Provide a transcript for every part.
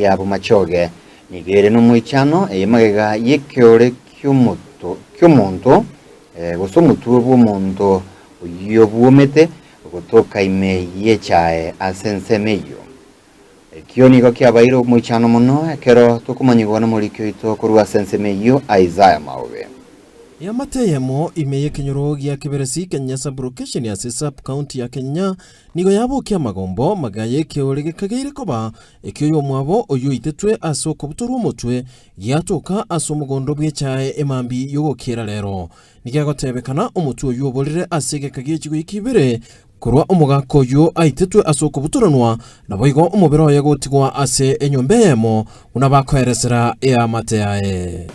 yabo machoge nigere no muichano magega yekyore ky'omuntu gosomutu bw'omuntu oyo bwomete gotoka ime yechae asensemeyo ekyo nigo kyabaire muichano muno ekero tukumanyigwa na mulikyo ito kurwa sensemeyo Isaiah Maobe yamateyemo ime yekenyoro gya kiberesi Kenya Sub-Location ya Sub-County ya Kenya nigo yabukia magombo magaye keore gekageire koba ekyo yomwabo oyo itetwe asoko buturu mutwe yatoka asomugondo bw'echae emambi yogokera lero nigagotebekana omutwe oyo oborire asege kagiye kigo ikibere kurwa omugako yo aitetwe asoko buturanwa naboigo omubero yagotigwa ase enyombeyemo unabakoeresera ya mateae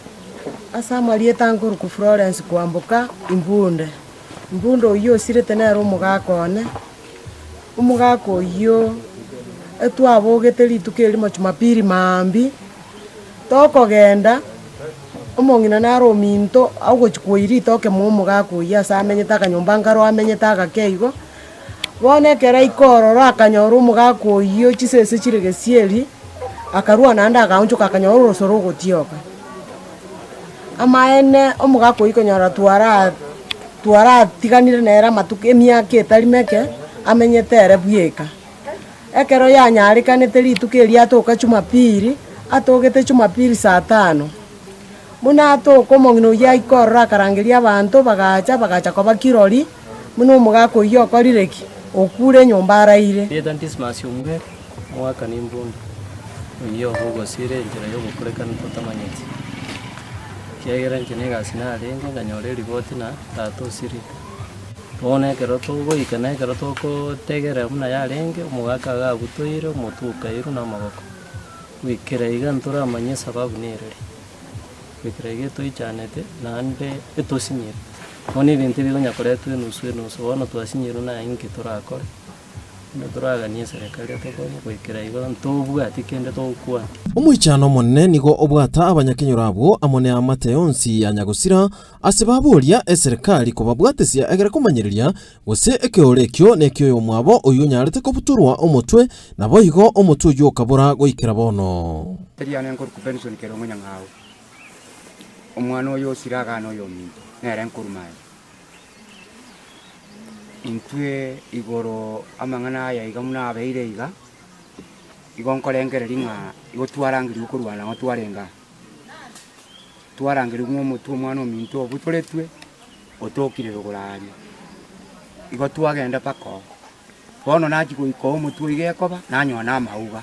asamali etanguru ku Florence kwambuka imbunde oyo sirete nero umugako oyo etwabogete litukeli machumapiri mambi tokogenda omongina naro minto agochikoiri toke mu mugako oyo asamenyeta akanyomba ngaro amenyeta agakeigo bonekera ikororo akanyora umugako oyo chisese chiregesieri akarua nanda akaunchuka akanyora urosoro gotioka amaene omugako ikonyora twara tiganire nera matuke emyaka etari meke amenyetere bweka ekero yanyarikanete rituke riatoka Jumapili atogete Jumapili saa 5 muna atoko omong'ina oyo aikorora akarangeria abantu bagacha koba kirori muna omugako oyo okorireki okure nyomba araire Dismas Umbe mwaka nimbundu oyo ogosire enjira yo gukurekana totamanyeti kiagera njenega sinarenga nganyore riboti na tato siri tone kero togoikana kero toko tegera muna yarenge omugaka gagutoire omutuka iru na maboko wikira igantura amanye sababu nirere wikira igeto ichanete nande etosinyira oni bintu bigonya koretwe nusu bono twasinyira na inki turakora nduraganiye serikali atokoni kwikira igo ntobwati kende tokwa omuichano monne nigo obwata abanyakenyoro abo amone amate yonsi yanyagusira asebaburia eserikali kobabwatesia egera kumanyiriria gose ekeorekyo nekyo yomwabo oyo nyarete kobuturwa omutwe nabo igo omutwe yo kabura goikira bono eriane nkor ku pension kero ngonya ngawo omwana oyo siraga no yomi nere nkurumaye intwe igoro amangana ya igamuna abeire iga igonkorengereri nga igotwarangiri ukurwana ngotwarenga twarangiri umutu omwana ominto obutoretwe otokire rugurani igotwagenda pako bono nachigo iko omutu igekoba nanyona amauga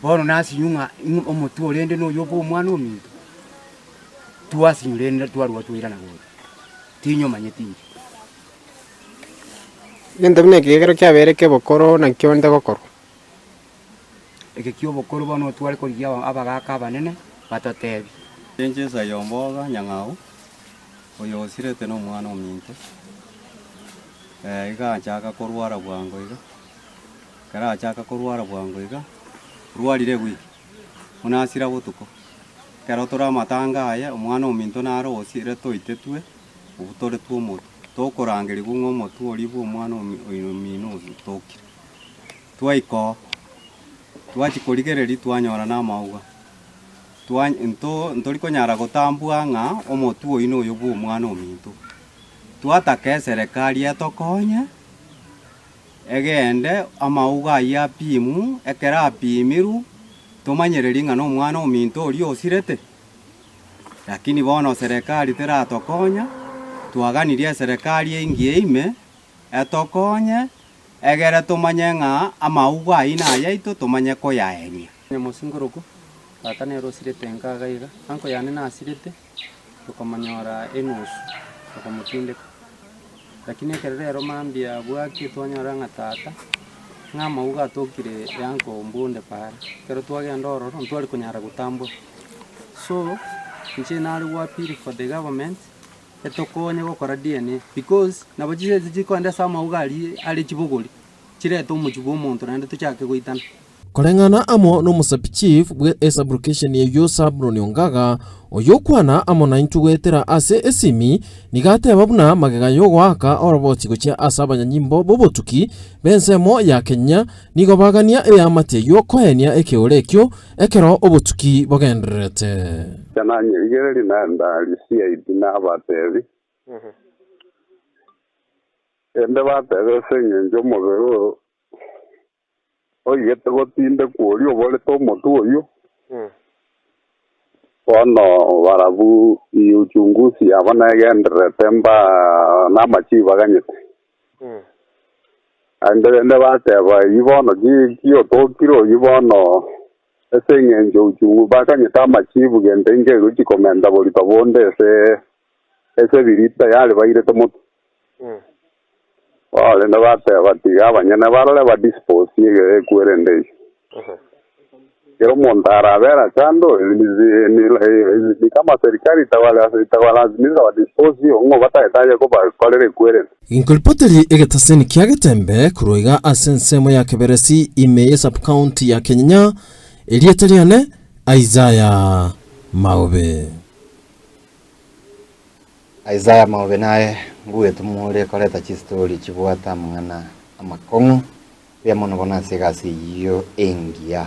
bono nasinyunga omutu orende no yobo omwana ominto twasinyurende twarwa twirana go tinyo manyetiri Genda bune kigero kyabereke bokoro na kyonde gokoro eke kyo bokoro bono twari koriya abagaka banene batotebi Enjeza yomboga nyangao oyo osirete no mwana ominto iga chaka korwara bwango iga kara chaka korwara bwango iga rwarire gwi unasira butuko kero tora matanga aya omwana ominto naro osire toitetwe ubutore tuomo tokorangeri gung'o motu oribu omwana oino mino tokire twaiko twachikorigereri twanyora na mauga ntori konyara gotambua ng'a omotu oino oyo bwa omwana ominto twataka serikali etokonye egende amauga ya pimu ekera apimiru tomanyereri ng'a omwana ominto ori osirete lakini bono serikali teratokonya twaganirie serikali eingie ime etokonye egere tumanye ng'a amauga aina yaito tumanye ko yaenia nyamosingoroku atanero sirete nkaga iga anko yane nasirete tukamanyora enusu tukamutindeka lakini kerero mambia bwaki twanyora ngatata ng'a mauga atokire yanko mbunde pare kero twagenda ororo ntwari kunyara gutambwa so nche nari wapiri for the government etokonye gukora DNA because nabo chise chikonde sama ugali ali chibuguri chireto umujugo umuntu nande tuchake guitana Korengana amo no musapi chief bwe Sub-Location ye yo Sabro Nyongaga oyo kwana amona intugwetera ase esimi nigateba buna magega yogwaka oroboti gochia asa abanyanyimbo bobotuki bensemo ya Kenya nigo bagania eyamateyo koenia ekeorekyo ekero obotuki bogenderete Chananye igereri nanda lisia itina batevi ende batebe sengenjo mogero oyete gotinde kuori obole to motu oyo ono barabu uchunguzi abana genderete mba na machiva ganyete ende bateba ibono kio tokiro ibono esengenjo uchungu bakanyeta machivu gende ingero chikomenda bolita bonde ese birita yale baire tomoto ende bateba tiga abanyene barole ba dispose ekwerende Quiero montar a ver achando ni kama serikali itawalazimisha wadisposi ngo batayetaje ko bakolere kwere Inkulpoteri egetaseni kiagetembe kuroiga asensemo ya keberesi ime sub county ya Kenya elietariane Isaiah Maobe naye nguye tumure koleta chistori chibwata mwana amakongo ya mono bona segasi yo engia